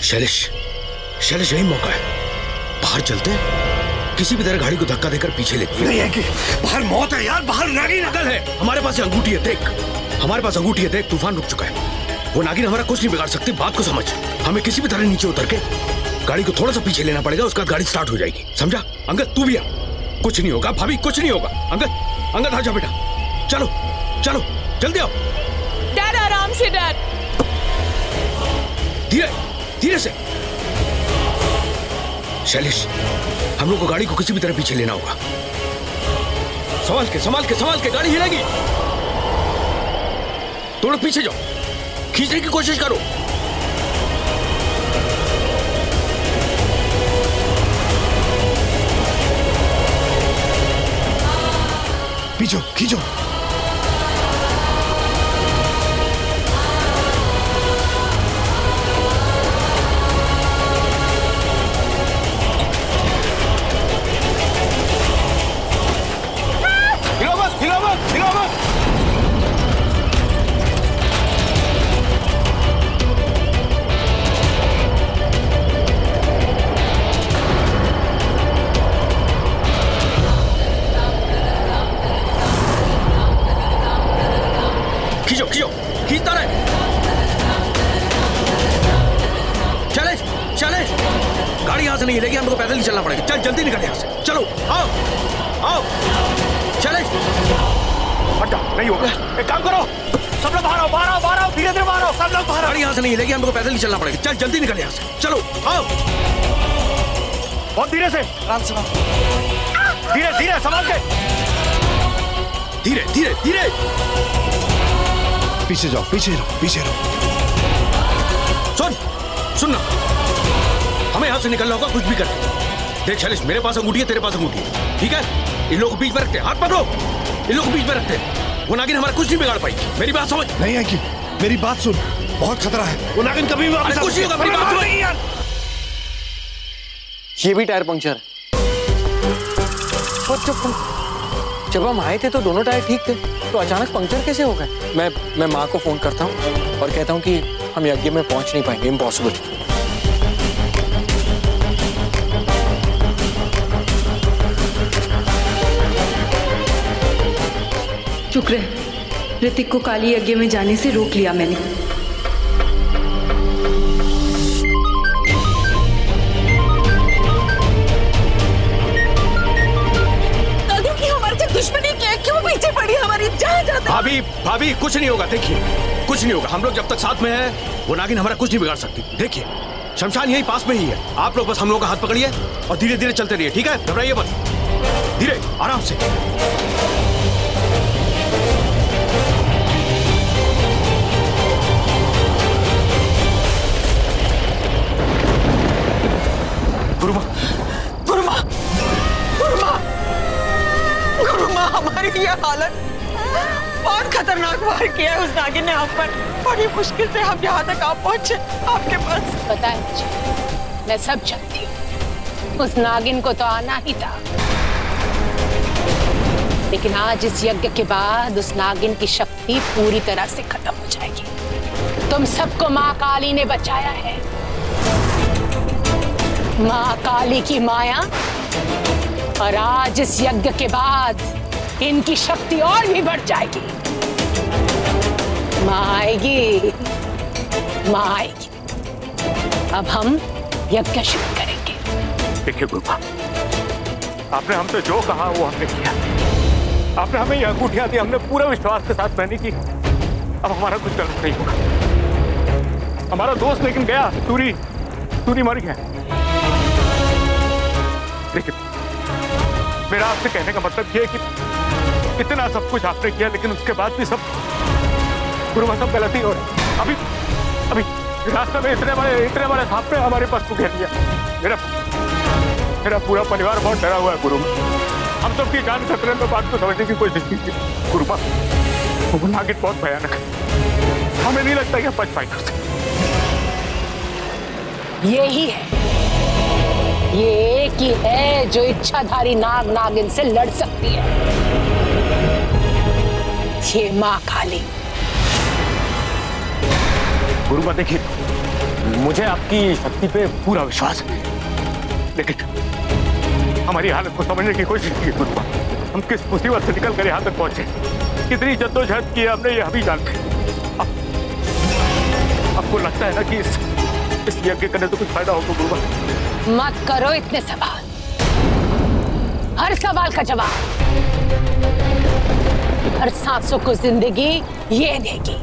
शैलेश, शैलेश यही मौका है, बाहर चलते हैं, किसी भी तरह गाड़ी को धक्का देकर पीछे लेते। नहीं है कि बाहर मौत है यार, बाहर नागिन नकल है। हमारे पास अंगूठी है, देख हमारे पास अंगूठी है, देख तूफान रुक चुका है। वो नागिन हमारा कुछ नहीं बिगाड़ सकती, बात को समझ। हमें किसी भी तरह नीचे उतर के गाड़ी को थोड़ा सा पीछे लेना पड़ेगा, उसके बाद गाड़ी स्टार्ट हो जाएगी, समझा? अंगद तू भी आ, कुछ नहीं होगा भाभी, कुछ नहीं होगा। अंगद, अंगद आ जा बेटा, चलो चलो जल्दी आओ। डैड आराम से डैड। धीरे धीरे से। शैलेश, हम लोग को गाड़ी को किसी भी तरह पीछे लेना होगा। संभाल के संभाल के संभाल के, गाड़ी हिलेगी। थोड़ा पीछे जाओ, खींचने की कोशिश करो। खींचो खींचो। खींचो खींचो, खींचता रहे। शैलेश, शैलेश, गाड़ी यहां से नहीं हिलेगी, हमको पैदल ही चलना पड़ेगा। चल जल्दी निकल यहां से, चलो आओ आओ। शैलेश हट जाओ, नहीं होगा। एक काम करो, सब लोग बाहर आओ, बाहर आओ, बाहर आओ, धीरे धीरे बाहर आओ, सब लोग बाहर। गाड़ी यहां से नहीं हिलेगी, हमको पैदल ही चलना पड़ेगा। चल जल्दी निकल यहां से, चलो आओ। बहुत धीरे से, आराम से, धीरे धीरे, संभाल के, धीरे धीरे धीरे। पीछे जाओ, पीछे रहो, पीछे रहो। सुन सुनना, हमें यहां से निकलना होगा कुछ भी करके। देख शैलेश, मेरे पास अंगूठी है, तेरे पास अंगूठी है, ठीक है? इन लोगों को बीच में रखते हैं, हाथ पकड़ो, इन लोगों को बीच में रखते हैं। वो नागिन हमारा कुछ नहीं बिगाड़ पाई, मेरी बात समझ। नहीं है कि मेरी बात सुन, बहुत खतरा है, वो नागिन कभी भी वापस कुछ नहीं होगा, मेरी बात सुन यार। ये भी टायर पंक्चर है। जब हम आए थे तो दोनों टायर ठीक थे, तो अचानक पंक्चर कैसे हो गए? मैं माँ को फोन करता हूँ और कहता हूँ कि हम यज्ञ में पहुंच नहीं पाएंगे, इम्पॉसिबल। शुक्र है ऋतिक को काली यज्ञ में जाने से रोक लिया मैंने। दुश्मनी क्या, क्यों पीछे पड़ी हमारी? जहाँ जाते भाभी भाभी, कुछ नहीं होगा, देखिए कुछ नहीं होगा। हम लोग जब तक साथ में हैं, वो नागिन हमारा कुछ नहीं बिगाड़ सकती। देखिए शमशान यही पास में ही है, आप लोग बस हम लोग का हाथ पकड़िए और धीरे धीरे चलते रहिए, ठीक है? घबराइए मत, धीरे आराम से। गुरुमा, गुरुमा, गुरुमा, गुरुमा, हमारी ये हालत, बहुत खतरनाक वार किया है उस नागिन ने आप पर। बड़ी मुश्किल से हम यहाँ तक आप पहुँचे, आपके पास। पता है मुझे, मैं सब जानती हूँ। उस नागिन को तो आना ही था, लेकिन आज इस यज्ञ के बाद उस नागिन की शक्ति पूरी तरह से खत्म हो जाएगी। तुम सबको माँ काली ने बचाया है। माँ काली की माया, और आज इस यज्ञ के बाद इनकी शक्ति और भी बढ़ जाएगी। माँ आएगी, माँ आएगी। अब हम यज्ञ शुरू करेंगे। देखिए गुरुमा, आपने हमसे जो कहा वो हमने किया। आपने हमें ये अंगूठियां दी, हमने पूरा विश्वास के साथ पहनी की। अब हमारा कुछ गलत नहीं होगा। हमारा दोस्त लेकिन गया, सूरी मर गया। लेकिन मेरा आपसे कहने का मतलब ये है कि इतना सब कुछ आपने किया, लेकिन उसके बाद भी सब गुरुमा, सब गलती हो रही। अभी रास्ते में इतने बड़े सांप ने हमारे पास को घेर लिया। मेरा पूरा परिवार बहुत डरा हुआ है गुरुमा। हम सबकी जान खतरे में, बात को समझने की कोशिश कीजिए गुरुमा। वो नागिन बहुत भयानक है, हमें नहीं लगता कि हम बच पाएंगे उससे। यही है, ये एक ही है जो इच्छाधारी नाग नागिन से लड़ सकती है। ये माँ काली। गुरुमा देखिए, मुझे आपकी शक्ति पे पूरा विश्वास है, लेकिन हमारी हालत को समझने की कोशिश कीजिए गुरुमा। हम किस मुसीबत से निकल कर यहाँ तक पहुंचे, कितनी जद्दोजहद की हमने, ये अभी जानते हैं। आपको लगता है ना कि इस यज्ञ करने तो कुछ फायदा होगा गुरुमा? मत करो इतने सवाल, हर सवाल का जवाब हर सांसों को जिंदगी ये देगी।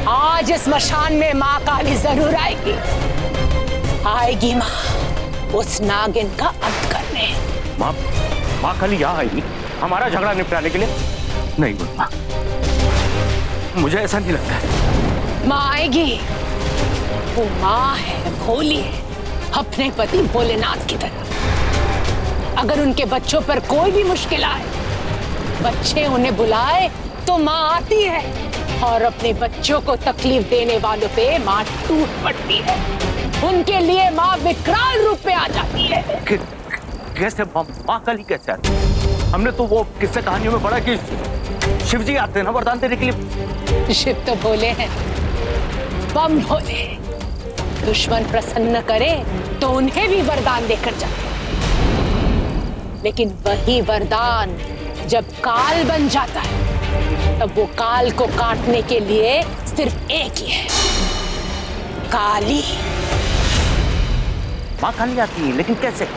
आज इस मशान में माँ काली जरूर आएगी, आएगी माँ उस नागिन का अंत करने। माँ काली यहाँ आएगी हमारा झगड़ा निपटाने के लिए? नहीं गुरुमा, मुझे ऐसा नहीं लगता है। माँ आएगी, वो माँ है, भोली है, अपने पति भोलेनाथ की तरह। अगर उनके बच्चों पर कोई भी मुश्किल आए, बच्चे उन्हें बुलाए तो माँ आती है, और अपने बच्चों को तकलीफ देने वालों पे माँ टूट पड़ती है। उनके लिए माँ विकराल रूप में आ जाती है। कैसे माँ काली कैसे आती? हमने तो वो किस्से कहानियों में पढ़ा कि शिव जी आते हैं ना वरदान देने के लिए। शिव तो भोले हैं, बम भोले। दुश्मन प्रसन्न करे तो उन्हें भी वरदान देकर जाते, लेकिन वही वरदान जब काल बन जाता है, तब वो काल को काटने के लिए सिर्फ एक ही है, काली। माँ काली आती है, लेकिन कैसे?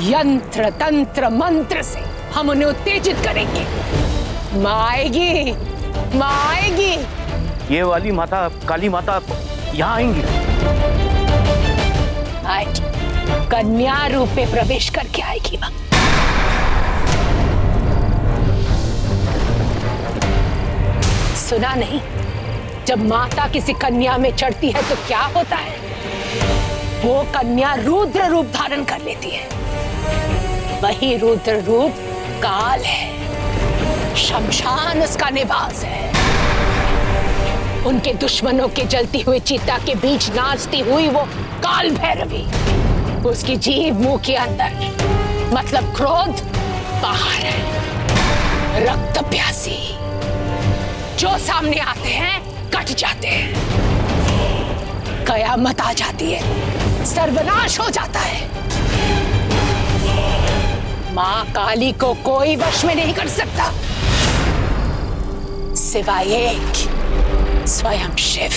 यंत्र तंत्र मंत्र से हम उन्हें उत्तेजित करेंगे। माँ आएगी, माँ आएगी। ये वाली माता, काली माता यहाँ आएंगी? आएगी, कन्या रूप में प्रवेश करके आएगी माँ। सुना नहीं, जब माता किसी कन्या में चढ़ती है तो क्या होता है? वो कन्या रुद्र रूप धारण कर लेती है। वही रुद्र रूप काल है, शमशान उसका निवास है। उनके दुश्मनों के जलती हुई चिता के बीच नाचती हुई वो काल भैरवी, उसकी जीभ मुंह के अंदर, मतलब क्रोध बाहर है। रक्त प्यासी, जो सामने आते हैं कट जाते हैं, कयामत आ जाती है, सर्वनाश हो जाता है। माँ काली को कोई वश में नहीं कर सकता, सिवाय एक, स्वयं शिव।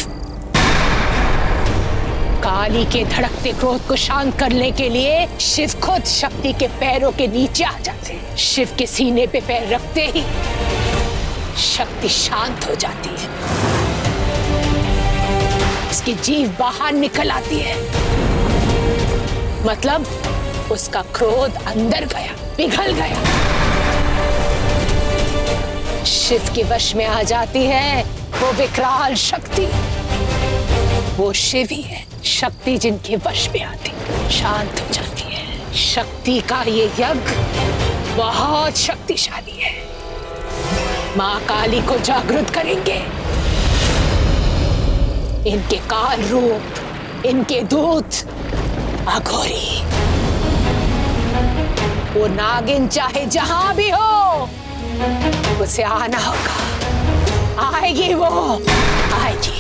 काली के धड़कते क्रोध को शांत करने के लिए शिव खुद शक्ति के पैरों के नीचे आ जाते हैं। शिव के सीने पे पैर रखते ही शक्ति शांत हो जाती है, उसकी जीभ बाहर निकल आती है, मतलब उसका क्रोध अंदर गया, पिघल गया। शिव के वश में आ जाती है वो विकराल शक्ति। वो शिव ही है, शक्ति जिनके वश में आती शांत हो जाती है। शक्ति का ये यज्ञ बहुत शक्तिशाली है। माँ काली को जागृत करेंगे। इनके काल रूप, इनके दूत अघोरी, वो नागिन चाहे जहां भी हो उसे आना होगा। आएगी वो, आएगी,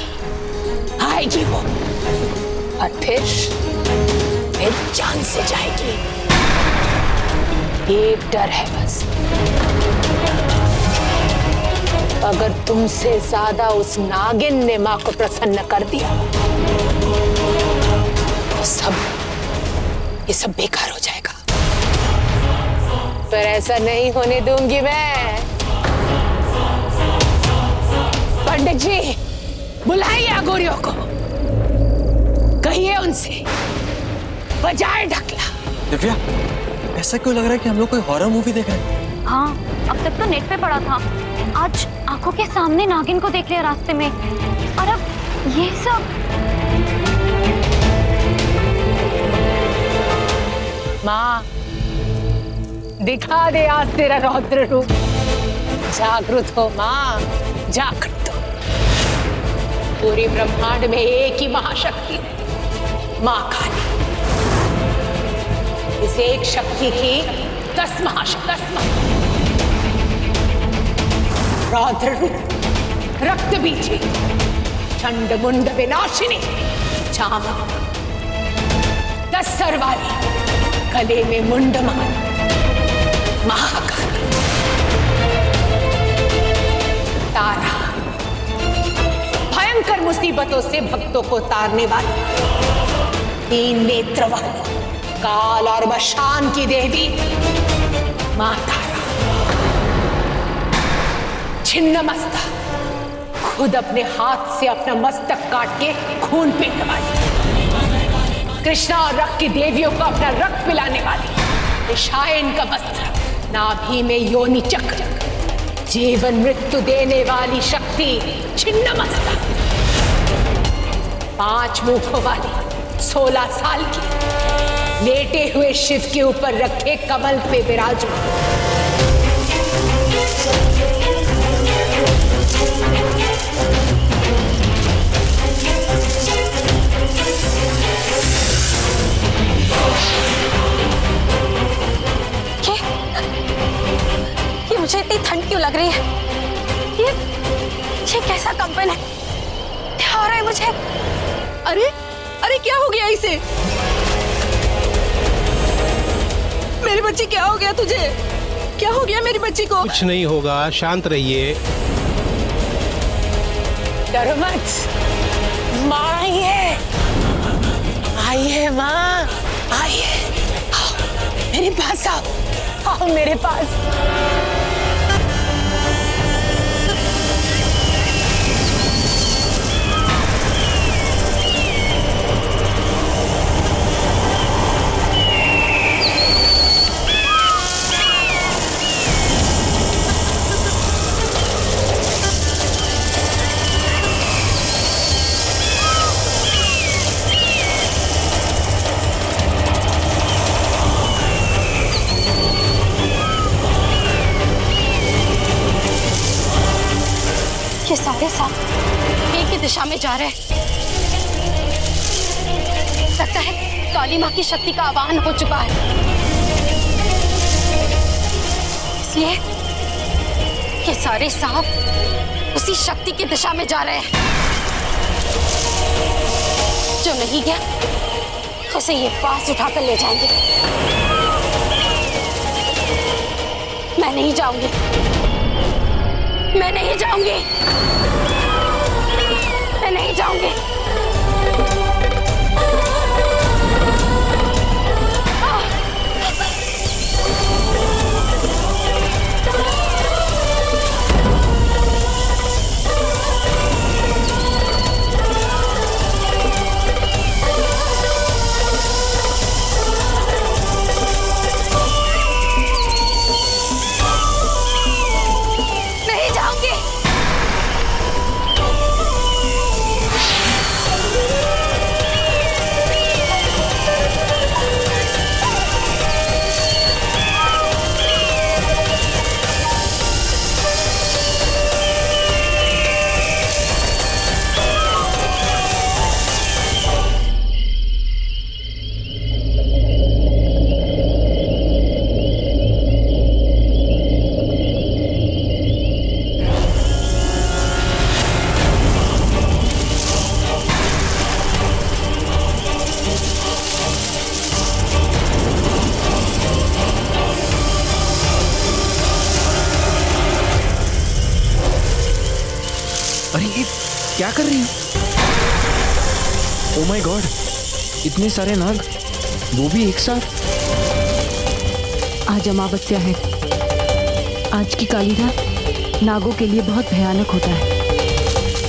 आएगी वो, और फिर जान से जाएगी। एक डर है बस, अगर तुमसे ज्यादा उस नागिन ने माँ को प्रसन्न कर दिया तो ये सब बेकार हो जाएगा। पर ऐसा नहीं होने दूंगी मैं। पंडित जी, बुलाइए अघोरियों को, कहिए उनसे बजाए ढकला। दिव्या, ऐसा क्यों लग रहा है कि हम लोग कोई हॉरर मूवी देख रहे हैं? हाँ, अब तक तो नेट पे पड़ा था, आज आंखों के सामने नागिन को देख लिया रास्ते में, और अब ये सब। माँ, दिखा दे आज तेरा रौद्र रूप। जागृत हो माँ, जागृत हो। पूरे ब्रह्मांड में एक ही महाशक्ति है, माँ काली। इस एक शक्ति की 10 महाशक्ति। रौद्र रूप, रक्त बीजी, चंड मुंड विनाशिनी चामक 10 सर वाली, गले में मुंडमान महाकाली, तारा भयंकर मुसीबतों से भक्तों को तारने वाली, 3 नेत्र वाली, काल और मशान की देवी मां तारा, छिन्न मस्तक, खुद अपने हाथ से अपना मस्तक काट के खून पीने वाली, कृष्णा और रक्त की देवियों को अपना रक्त पिलाने वाली, ईशायन का वस्त्र, नाभि में योनि चक्र, जीवन मृत्यु देने वाली शक्ति छिन्न मस्तक, 5 मुखों वाली, 16 साल की, लेटे हुए शिव के ऊपर रखे कमल पे विराजमान, ये मुझे इतनी ठंड क्यों लग रही है? ये कैसा कंपन है? क्या हो रहा है मुझे? अरे अरे क्या हो गया इसे? मेरी बच्ची, क्या हो गया तुझे? क्या हो गया मेरी बच्ची को? कुछ नहीं होगा, शांत रहिए। डरो मत, माँ आई है, आई है माँ, आई है, आओ मेरे पास आओ, आओ मेरे पास। ये सारे सांप एक ही दिशा में जा रहे हैं। लगता है काली माँ की शक्ति का आवाहन हो चुका है, इसलिए ये सारे सांप उसी शक्ति की दिशा में जा रहे हैं। जो नहीं गया उसे ये पास उठाकर ले जाएंगे। मैं नहीं जाऊंगी, मैं नहीं जाऊंगी, मैं नहीं जाऊंगी। नहीं जाऊंगी। अरे ये क्या कर रही हो? ओ माय गॉड, इतने सारे नाग, वो भी एक साथ। आज अमावस्या है। आज की काली रात नागों के लिए बहुत भयानक होता है।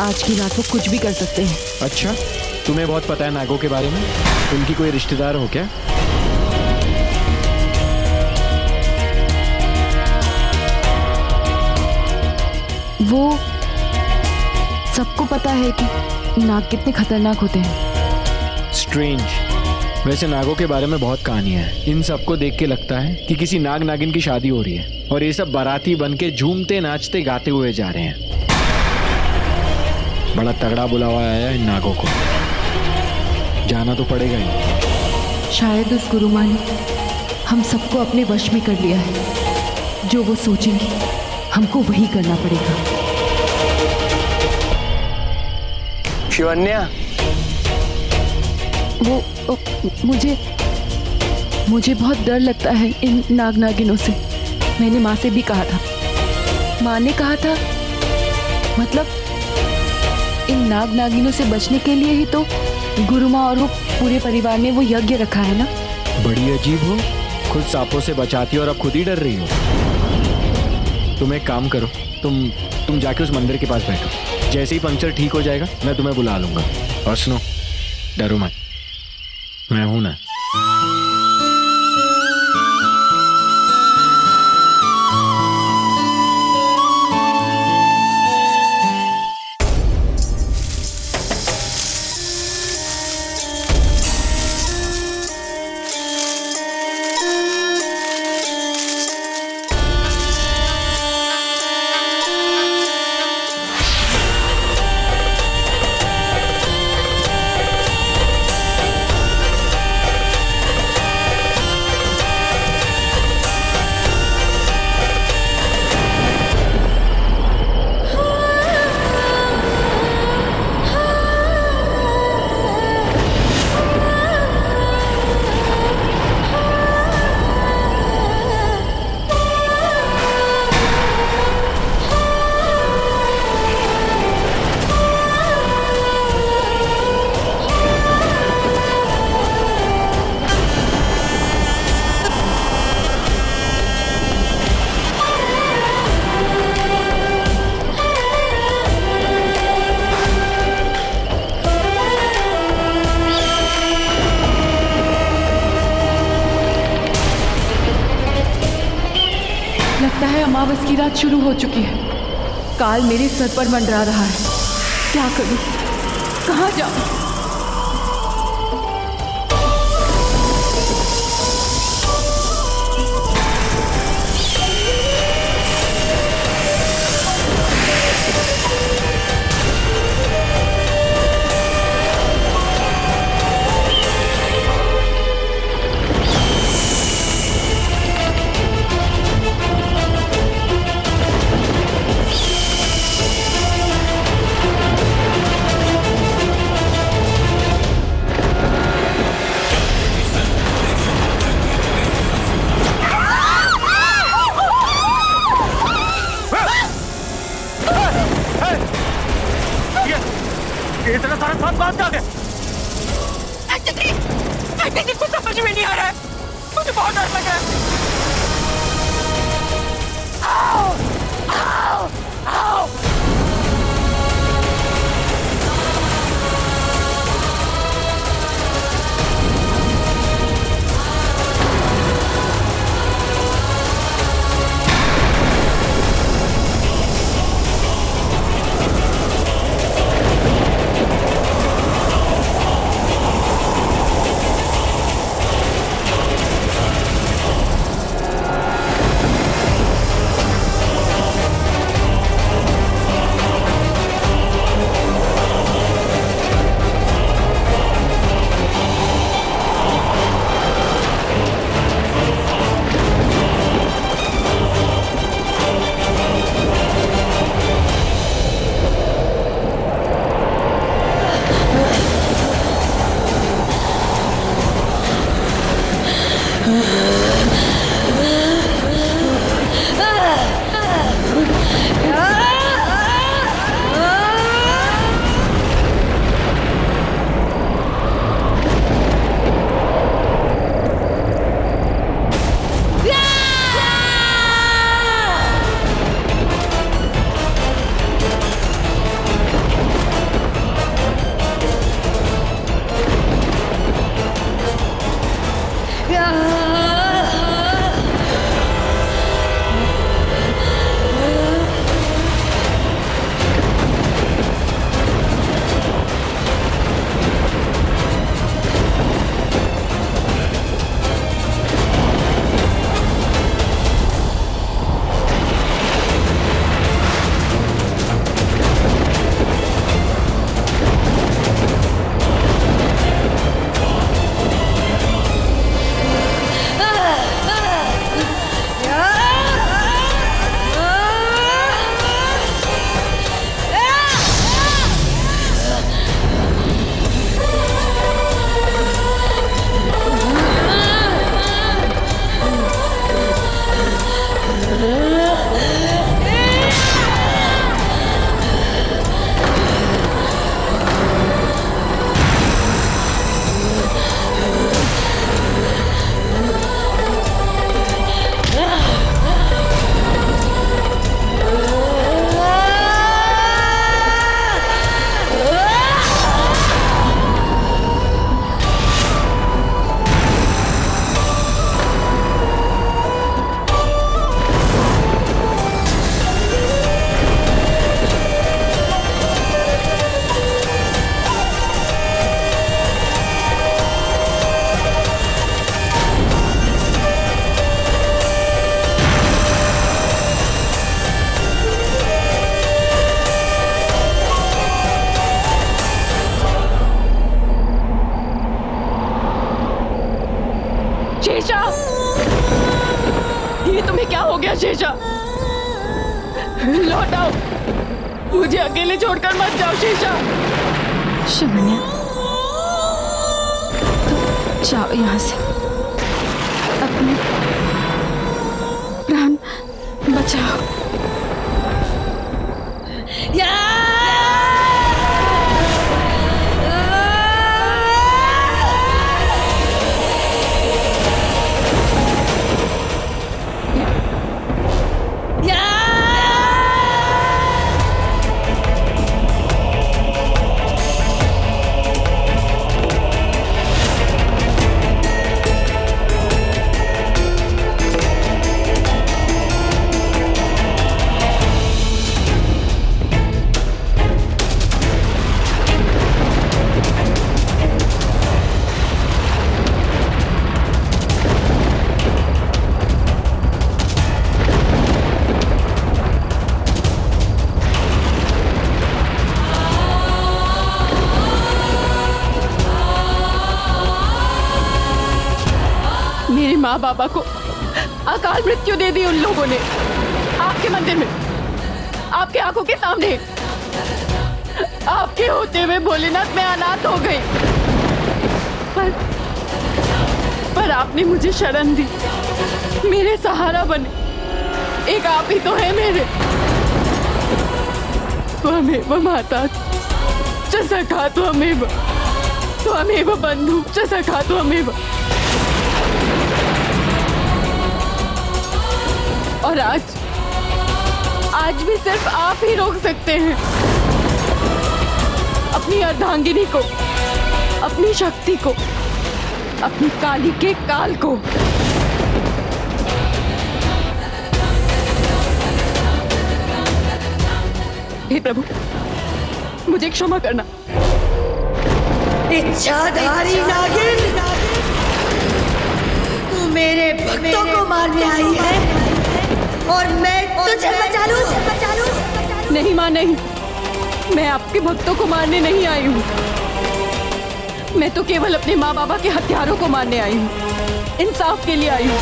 आज की रात वो कुछ भी कर सकते हैं। अच्छा, तुम्हें बहुत पता है नागों के बारे में? उनकी कोई रिश्तेदार हो क्या? वो सबको पता है कि नाग कितने खतरनाक होते हैं। स्ट्रेंज। वैसे नागों के बारे में बहुत कहानियां हैं। इन सबको देख के लगता है कि किसी नाग नागिन की शादी हो रही है और ये सब बाराती बन के झूमते नाचते गाते हुए जा रहे हैं। बड़ा तगड़ा बुलावा आया इन नागों को, जाना तो पड़ेगा ही। शायद उस गुरु माँ ने हम सबको अपने वश में कर लिया है। जो वो सोचेंगे हमको वही करना पड़ेगा। शिवन्या, वो मुझे बहुत डर लगता है इन नाग नागिनों से। मैंने माँ से भी कहा था, माँ ने कहा था, मतलब इन नाग नागिनों से बचने के लिए ही तो गुरु माँ और वो पूरे परिवार ने वो यज्ञ रखा है ना। बड़ी अजीब हो, खुद सांपों से बचाती हो और अब खुद ही डर रही हो। तुम एक काम करो, तुम जाके उस मंदिर के पास बैठो। जैसे ही पंक्चर ठीक हो जाएगा मैं तुम्हें बुला लूंगा। और सुनो, डरो मत, मैं हूं ना। लगता है अमावस की रात शुरू हो चुकी है। काल मेरे सर पर मंडरा रहा है। क्या करूं, कहाँ जाऊं? इतना सारा सांप कहाँ से आ गए? कुछ समझ में नहीं आ रहा है, मुझे बहुत डर लग रहा है। आओ, आओ, आओ। लौट आओ, मुझे अकेले छोड़कर मत जाओ शीशा। शिवन्या, जाओ यहाँ से, अपने प्राण बचाओ। मेरे माँ बाबा को अकाल मृत्यु दे दी उन लोगों ने, आपके मंदिर में, आपके आंखों के सामने। आपके होते हुए भोलेनाथ मैं अनाथ हो गई, पर आपने मुझे शरण दी, मेरे सहारा बने। एक आप ही तो है मेरे। त्वमेव माता च सखा त्वमेव, त्वमेव बंधु च सखा त्वमेव। और आज भी सिर्फ आप ही रोक सकते हैं अपनी अर्धांगिनी को, अपनी शक्ति को, अपनी काली के काल को। हे प्रभु, मुझे क्षमा करना। इच्छाधारी नागिन, तू मेरे भक्तों को मारने आई है और मैं तुझे बचा लूं। नहीं मां, नहीं, मैं आपके भक्तों को मारने नहीं आई हूँ। मैं तो केवल अपने माँ बाबा के हत्यारों को मारने आई हूँ, इंसाफ के लिए आई हूँ।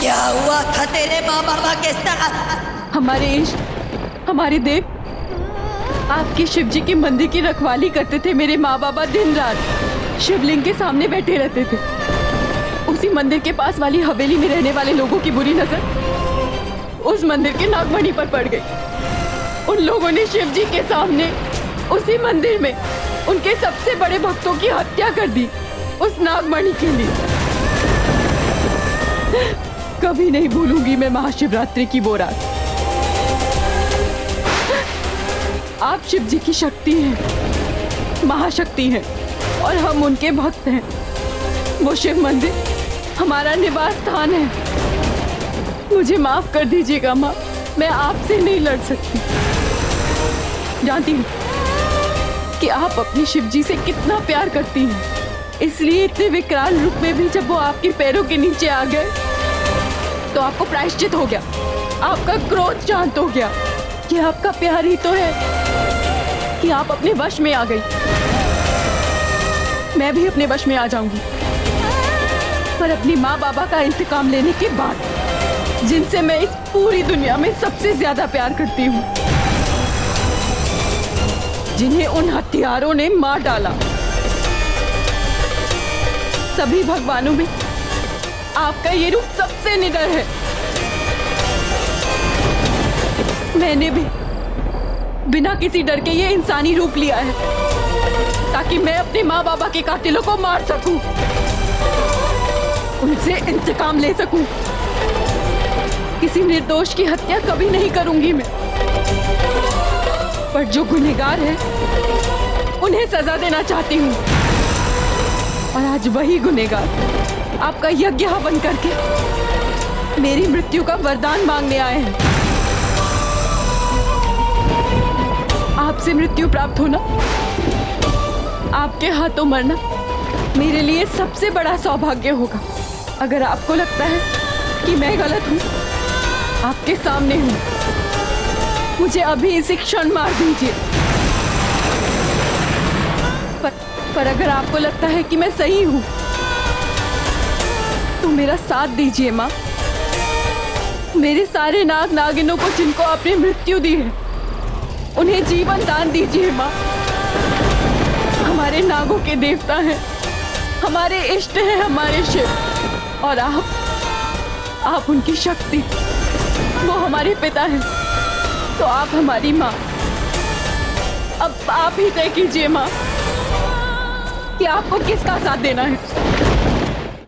क्या हुआ था तेरे माँ बाबा के साथ? हमारे इष्ट, हमारे देव, आपके शिव जी के मंदिर की रखवाली करते थे। मेरे माँ बाबा दिन रात शिवलिंग के सामने बैठे रहते थे। उसी मंदिर के पास वाली हवेली में रहने वाले लोगों की बुरी नजर उस मंदिर के नागमणि पर पड़ गई। उन लोगों ने शिव जी के सामने उसी मंदिर में उनके सबसे बड़े भक्तों की हत्या कर दी, उस नागमणि के लिए। कभी नहीं भूलूंगी मैं महाशिवरात्रि की वो रात। आप शिव जी की शक्ति हैं, महाशक्ति हैं, और हम उनके भक्त हैं। वो शिव मंदिर हमारा निवास स्थान है। मुझे माफ कर दीजिएगा माँ, मैं आपसे नहीं लड़ सकती। जानती हूँ कि आप अपनी शिव जी से कितना प्यार करती हैं, इसलिए इतने विकराल रूप में भी जब वो आपके पैरों के नीचे आ गए तो आपको प्रायश्चित हो गया, आपका क्रोध शांत हो गया। कि आपका प्यार ही तो है कि आप अपने वश में आ गई। मैं भी अपने वश में आ जाऊंगी, पर अपनी माँ बाबा का इंतकाम लेने के बाद, जिनसे मैं इस पूरी दुनिया में सबसे ज्यादा प्यार करती हूँ, जिन्हें उन हत्यारों ने मार डाला। सभी भगवानों में आपका ये रूप सबसे निडर है। मैंने भी बिना किसी डर के ये इंसानी रूप लिया है ताकि मैं अपने माँ बाबा के कातिलों को मार सकूं, उनसे इंतकाम ले सकूं। किसी निर्दोष की हत्या कभी नहीं करूंगी मैं, पर जो गुनहगार है उन्हें सजा देना चाहती हूँ। और आज वही गुनहगार आपका यज्ञ हवन करके मेरी मृत्यु का वरदान मांगने आए हैं। आपसे मृत्यु प्राप्त होना, आपके हाथों मरना मेरे लिए सबसे बड़ा सौभाग्य होगा। अगर आपको लगता है कि मैं गलत हूँ, आपके सामने हूँ, मुझे अभी इसी क्षण मार दीजिए। पर अगर आपको लगता है कि मैं सही हूँ तो मेरा साथ दीजिए माँ, मेरे सारे नाग नागिनों को जिनको आपने मृत्यु दी है उन्हें जीवन दान दीजिए माँ। हमारे नागों के देवता हैं, हमारे इष्ट हैं, हमारे शिव, और आप उनकी शक्ति, वो हमारे पिता हैं, तो आप हमारी माँ। अब आप ही तय कीजिए माँ कि आपको किसका साथ देना है।